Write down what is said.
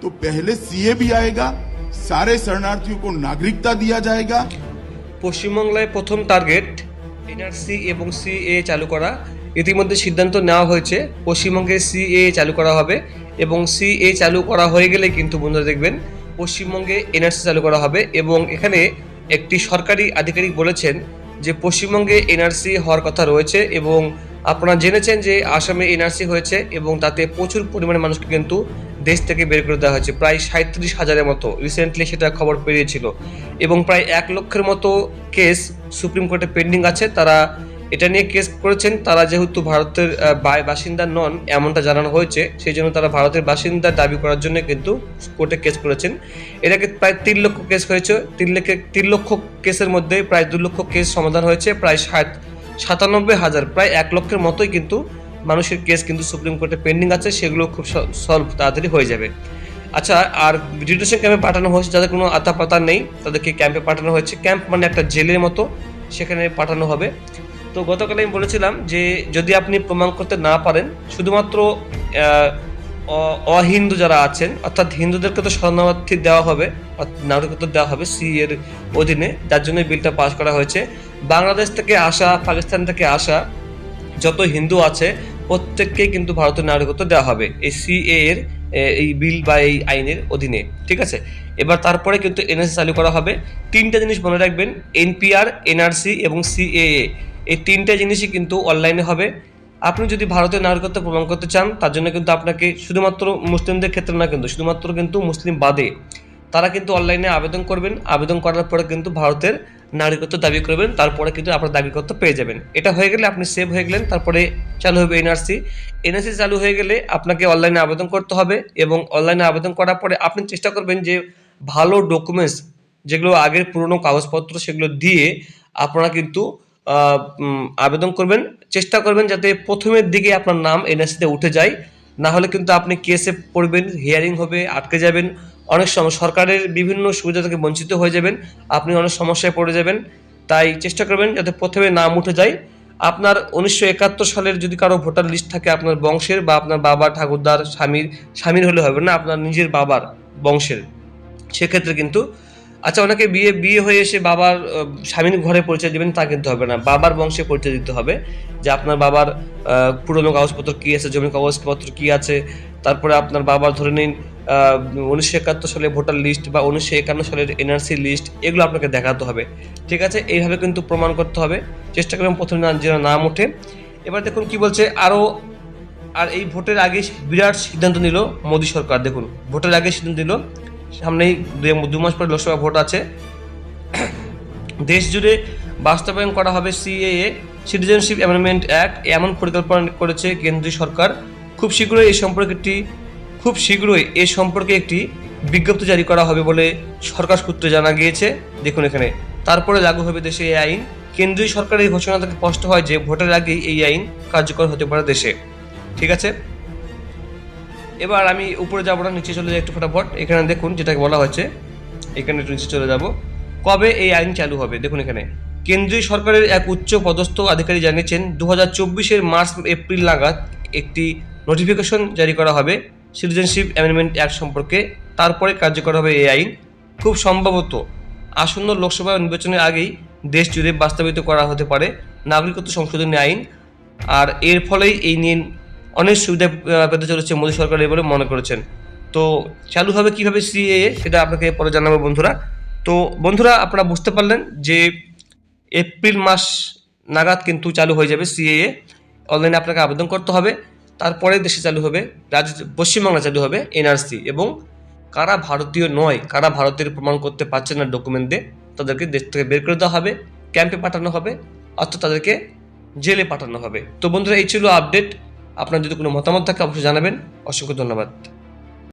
तो पहले सीए भी आएगा, सारे शरणार्थियों को नागरिकता दिया जाएगा। পশ্চিমবাংলায় প্রথম টার্গেট এনআরসি এবং সিএ চালু করা। ইতিমধ্যে সিদ্ধান্ত নেওয়া হয়েছে পশ্চিমবঙ্গে সিএ চালু করা হবে এবং সিএ চালু করা হয়ে গেলে কিন্তু বন্ধুরা দেখবেন পশ্চিমবঙ্গে এনআরসি চালু করা হবে। এবং এখানে একটি সরকারি আধিকারিক বলেছেন যে পশ্চিমবঙ্গে এনআরসি হওয়ার কথা রয়েছে এবং আপনারা জেনেছেন যে আসামে এনআরসি হয়েছে এবং তাতে প্রচুর পরিমাণে মানুষকে কিন্তু দেশ থেকে বের করে দেওয়া হয়েছে, প্রায় 37,000-এর মতো। রিসেন্টলি সেটা খবর পেরিয়েছিল এবং প্রায় 1 লক্ষের মতো কেস সুপ্রিম কোর্টে পেন্ডিং আছে। তারা এটা নিয়ে কেস করেছেন, তারা যেহেতু ভারতের বাসিন্দা নন এমনটা জানানো হয়েছে, সেই জন্য তারা ভারতের বাসিন্দা দাবি করার জন্য কিন্তু কোর্টে কেস করেছেন। এটাকে প্রায় 3 লক্ষ কেস হয়েছে। 3 লক্ষ কেসের মধ্যে প্রায় 2 লক্ষ কেস সমাধান হয়েছে, প্রায় 97,000 প্রায় 1 লক্ষের মতোই কিন্তু মানুষের কেস কিন্তু সুপ্রিম কোর্টে পেন্ডিং আছে, সেগুলো খুব সলভ তাড়াতাড়ি হয়ে যাবে। আচ্ছা, আর ডিটেনশন ক্যাম্পে পাঠানো হয়েছে যাদের কোনো আতা পাতা নেই, তাদেরকে ক্যাম্পে পাঠানো হয়েছে। ক্যাম্প মানে একটা জেলের মতো, সেখানে পাঠানো হবে। তো গতকাল আমি বলেছিলাম যে যদি আপনি প্রমাণ করতে না পারেন, শুধুমাত্র অহিন্দু যারা আছেন অর্থাৎ হিন্দুদেরকে তো শরণার্থী দেওয়া হবে, নাগরিকত্ব দেওয়া হবে সি এর অধীনে, যার জন্য বিলটা পাস করা হয়েছে। বাংলাদেশ থেকে আসা, পাকিস্তান থেকে আসা যত হিন্দু আছে প্রত্যেককেই কিন্তু ভারতের নাগরিকত্ব দেওয়া হবে এই সিএ এর এই বিল বা এই আইনের অধীনে, ঠিক আছে। এবার তারপরে কিন্তু এনআরসি চালু করা হবে। 3টে জিনিস মনে রাখবেন, এনপিআর, এনআরসি এবং সিএএ, এই 3টে জিনিসই কিন্তু অনলাইনে হবে। আপনি যদি ভারতের নাগরিকত্ব প্রমাণ করতে চান তার জন্য কিন্তু আপনাকে শুধুমাত্র মুসলিমদের ক্ষেত্রে না, কিন্তু শুধুমাত্র কিন্তু মুসলিম বাদে তারা কিন্তু অনলাইনে আবেদন করবেন। আবেদন করার পরে কিন্তু ভারতের নাগরিকত্ব দাবি করবেন, তারপরে কিন্তু আপনার নাগরিকত্ব পেয়ে যাবেন। এটা হয়ে গেলে আপনি সেভ হয়ে গেলেন। তারপরে চালু হবে এনআরসি। এনআরসি চালু হয়ে গেলে আপনাকে অনলাইনে আবেদন করতে হবে এবং অনলাইনে আবেদন করার পরে আপনি চেষ্টা করবেন যে ভালো ডকুমেন্টস, যেগুলো আগের পুরনো কাগজপত্র, সেগুলো দিয়ে আপনারা কিন্তু আবেদন করবেন। চেষ্টা করবেন যাতে প্রথমের দিকে আপনার নাম এনআরসিতে উঠে যায়, না হলে কিন্তু আপনি কেসে পড়বেন, হিয়ারিং হবে, আটকে যাবেন, অনেক সময় সরকারের বিভিন্ন সুবিধা থেকে বঞ্চিত হয়ে যাবেন, আপনি অনেক সমস্যায় পড়ে যাবেন। তাই চেষ্টা করবেন যাতে প্রথমে নাম উঠে যায়। আপনার 1971 সালের যদি কারো ভোটার লিস্ট থাকে আপনার বংশের বা আপনার বাবা, ঠাকুরদার, স্বামীর হলে হবে না, আপনার নিজের বাবার বংশের, সেক্ষেত্রে কিন্তু আচ্ছা, অনেকে বিয়ে হয়ে এসে বাবার স্বামীর ঘরে পরিচয় দেবেন, তা কিন্তু হবে না। বাবার বংশে পরিচয় দিতে হবে যে আপনার বাবার পুরনো কাগজপত্র কী আছে, জমির কাগজপত্র কী আছে, তারপরে আপনার বাবার ধরে নিন 1971 সালে ভোটার লিস্ট বা 1951 সালের এনআরসি লিস্ট, এগুলো আপনাকে দেখাতে হবে, ঠিক আছে। এইভাবে কিন্তু প্রমাণ করতে হবে। চেষ্টা করবেন প্রথমে যেন নাম ওঠে। এবার দেখুন কি বলছে আরও। আর এই ভোটের আগে বিরাট সিদ্ধান্ত নিল মোদী সরকার। দেখুন, ভোটের আগে সিদ্ধান্ত নিল, সামনেই 2 মাস পরে লোকসভা ভোট আছে। দেশ জুড়ে বাস্তবায়ন করা হবে সিএএ, সিটিজেনশিপ অ্যামেন্ডমেন্ট অ্যাক্ট, এমন পরিকল্পনা করেছে কেন্দ্রীয় সরকার। খুব শীঘ্রই এ সম্পর্কে একটি বিজ্ঞপ্তি জারি করা হবে বলে সরকার সূত্রে জানা গিয়েছে। দেখুন এখানে, তারপরে লাগু হবে দেশে এই আইন। কেন্দ্রীয় সরকারের এই ঘোষণা থেকে স্পষ্ট হয় যে ভোটের আগেই এই আইন কার্যকর হতে পারে দেশে, ঠিক আছে। এবার আমি উপরে যাবো না, নিচে চলে যাই একটু ফটাফট। এখানে দেখুন যেটাকে বলা হয়েছে, এখানে একটু নিচে চলে যাব। কবে এই আইন চালু হবে দেখুন এখানে, কেন্দ্রীয় সরকারের এক উচ্চ পদস্থ আধিকারিক জানিয়েছেন 2024-এর মার্চ এপ্রিল নাগাদ একটি নোটিফিকেশন জারি করা হবে সিটিজেনশিপ অ্যামেন্ডমেন্ট অ্যাক্ট সম্পর্কে। তারপরে কার্যকর হবে এই আইন। খুব সম্ভবত আসন্ন লোকসভা নির্বাচনের আগেই দেশ জুড়ে বাস্তবায়িত করা হতে পারে নাগরিকত্ব সংশোধনী আইন। আর এর ফলেই এই নিয়ে অনেক সুবিধা পেতে চলেছে মোদী সরকার বলে মনে করেছেন। তো চালু হবে কীভাবে সিএএ, সেটা আপনাকে পরে জানাবো বন্ধুরা। তো বন্ধুরা, আপনারা বুঝতে পারলেন যে এপ্রিল মাস নাগাদ কিন্তু চালু হয়ে যাবে সিএএ। অনলাইনে আপনাকে আবেদন করতে হবে, তারপরে দেশে চালু হবে, পশ্চিমবাংলা চালু হবে এনআরসি। এবং কারা ভারতীয় নয়, কারা ভারতের প্রমাণ করতে পারছে না ডকুমেন্ট দিয়ে, তাদেরকে দেশ থেকে বের করে দেওয়া হবে, ক্যাম্পে পাঠানো হবে, অর্থাৎ তাদেরকে জেলে পাঠানো হবে। তো বন্ধুরা, এই ছিল আপডেট। আপনার যদি কোনো মতামত থাকে অবশ্যই জানাবেন। অসংখ্য ধন্যবাদ।